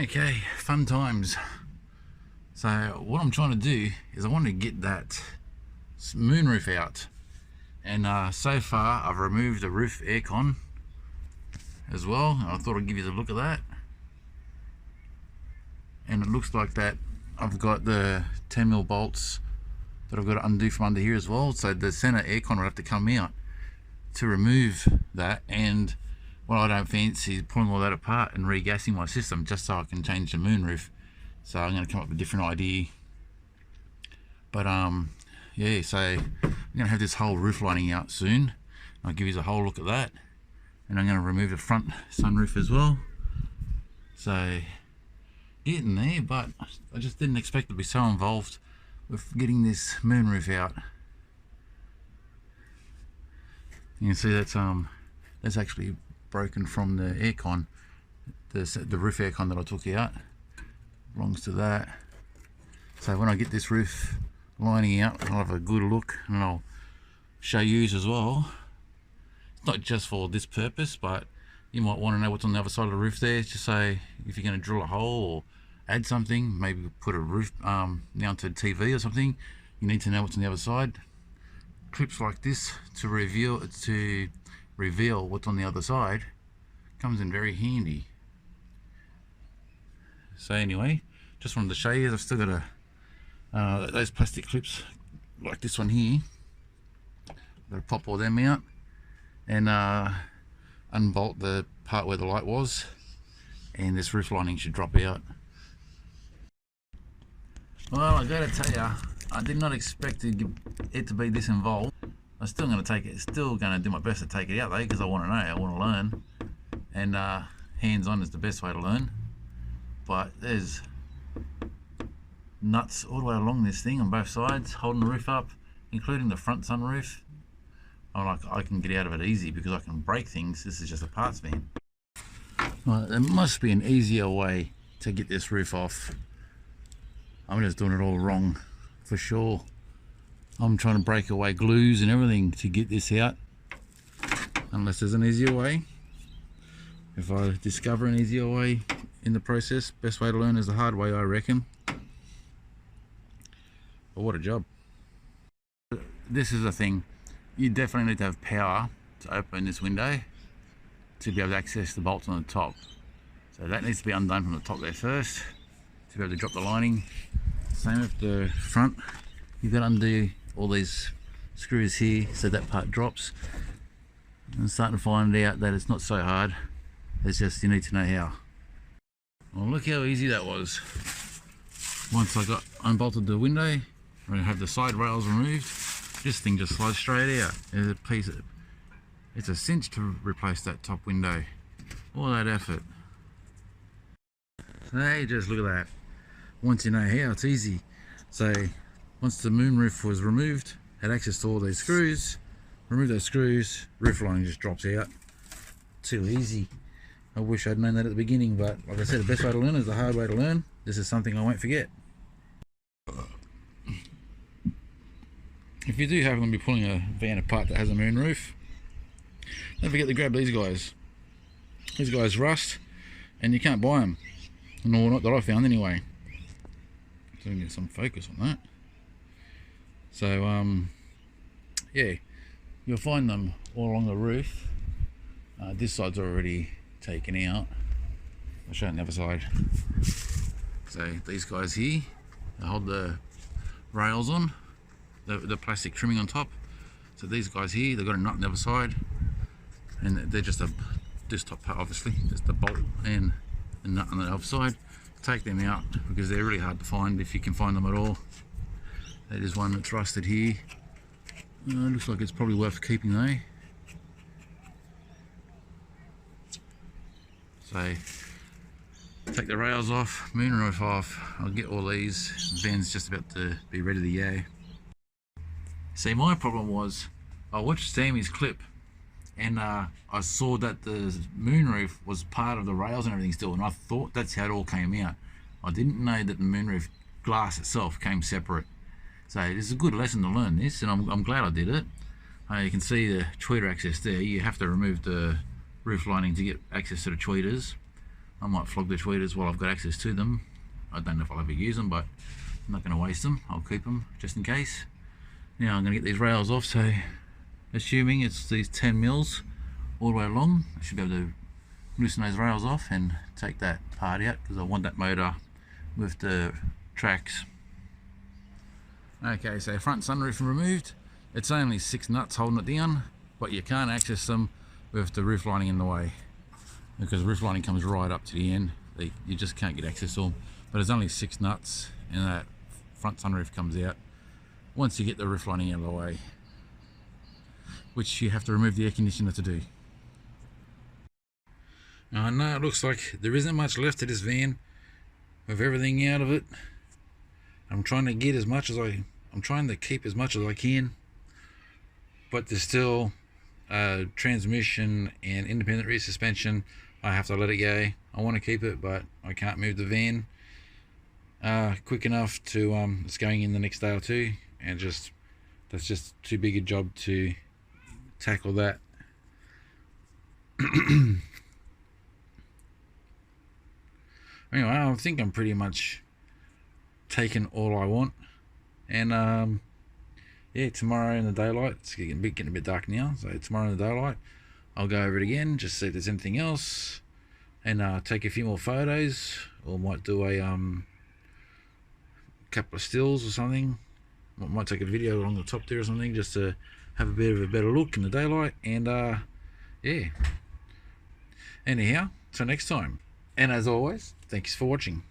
Okay, fun times. So what I'm trying to do is I want to get that moonroof out, and so far I've removed the roof aircon as well, and I thought I'd give you a look at that. And it looks like that I've got the 10mm bolts that I've got to undo from under here as well, so the center aircon will have to come out to remove that. And what I don't fancy is pulling all that apart and regassing my system just so I can change the moonroof. So I'm going to come up with a different idea. But yeah, so I'm going to have this whole roof lining out soon. I'll give you a whole look at that, and I'm going to remove the front sunroof as well. So getting there, but I just didn't expect to be so involved with getting this moonroof out. You can see that's actually broken from the aircon. The roof aircon that I took out belongs to that. So when I get this roof lining out, I'll have a good look and I'll show you as well. It's not just for this purpose, but you might want to know what's on the other side of the roof there, just say if you're going to drill a hole or add something, maybe put a roof mounted TV or something, you need to know what's on the other side. Clips like this to reveal what's on the other side comes in very handy. So anyway, just wanted to show you, I've still got those plastic clips like this one here. Got to pop all them out and unbolt the part where the light was, and this roof lining should drop out. Well, I gotta tell you, I did not expect it to be this involved. I'm still going to take it, still going to do my best to take it out though, because I want to know, I want to learn, and hands-on is the best way to learn. But there's nuts all the way along this thing on both sides, holding the roof up, including the front sunroof. I can get out of it easy because I can break things. This is just a parts van. Well, there must be an easier way to get this roof off. I'm just doing it all wrong for sure. I'm trying to break away glues and everything to get this out, unless there's an easier way. If I discover an easier way in the process, best way to learn is the hard way, I reckon. But what a job. This is the thing, you definitely need to have power to open this window to be able to access the bolts on the top. So that needs to be undone from the top there first to be able to drop the lining. Same with the front, you've got to undo all these screws here so that part drops. I'm starting to find out that it's not so hard, it's just you need to know how. Well, look how easy that was. Once I got unbolted the window, I'm going to have the side rails removed. This thing just slides straight out. It's a cinch to replace that top window. All that effort. So hey, just look at that. Once you know how, it's easy. So once the moonroof was removed, had access to all these screws, remove those screws, roof lining just drops out. Too easy. I wish I'd known that at the beginning, but like I said, the best way to learn is the hard way to learn. This is something I won't forget. If you do happen to be pulling a van apart that has a moonroof, don't forget to grab these guys. These guys rust, and you can't buy them. No, not that I found anyway. So we can get some focus on that. So yeah, you'll find them all along the roof. This side's already taken out. I'll show you on the other side. So these guys here, they hold the rails on, the plastic trimming on top. So these guys here, they've got a nut on the other side, and they're just this top part, obviously, just the bolt and the nut on the other side. Take them out because they're really hard to find, if you can find them at all. That is one that's rusted here. Looks like it's probably worth keeping though. So take the rails off, moonroof off. I'll get all these. Van's just about to be ready to go. See, my problem was I watched Sammy's clip, and I saw that the moonroof was part of the rails and everything still, and I thought that's how it all came out. I didn't know that the moonroof glass itself came separate. So it's a good lesson to learn this, and I'm glad I did it. You can see the tweeter access there. You have to remove the roof lining to get access to the tweeters. I might flog the tweeters while I've got access to them. I don't know if I'll ever use them, but I'm not going to waste them. I'll keep them just in case. Now I'm going to get these rails off, so assuming it's these 10 mils all the way along, I should be able to loosen those rails off and take that part out, because I want that motor with the tracks. Okay, so front sunroof removed. It's only 6 nuts holding it down, but you can't access them with the roof lining in the way, because the roof lining comes right up to the end. You just can't get access to them. But there's only 6 nuts and that front sunroof comes out once you get the roof lining out of the way, which you have to remove the air conditioner to do. Now, it looks like there isn't much left of this van with everything out of it. I'm trying to get as much as I'm trying to keep as much as I can, but there's still transmission and independent rear suspension. I have to let it go. I want to keep it, but I can't move the van quick enough to it's going in the next day or two, and that's just too big a job to tackle that. Anyway, I think I'm pretty much taken all I want, and yeah, tomorrow in the daylight, it's getting a bit dark now, so tomorrow in the daylight I'll go over it again, just see if there's anything else, and take a few more photos, or might do a couple of stills or something. Might take a video along the top there or something, just to have a bit of a better look in the daylight. And yeah, anyhow, till next time, and as always, thanks for watching.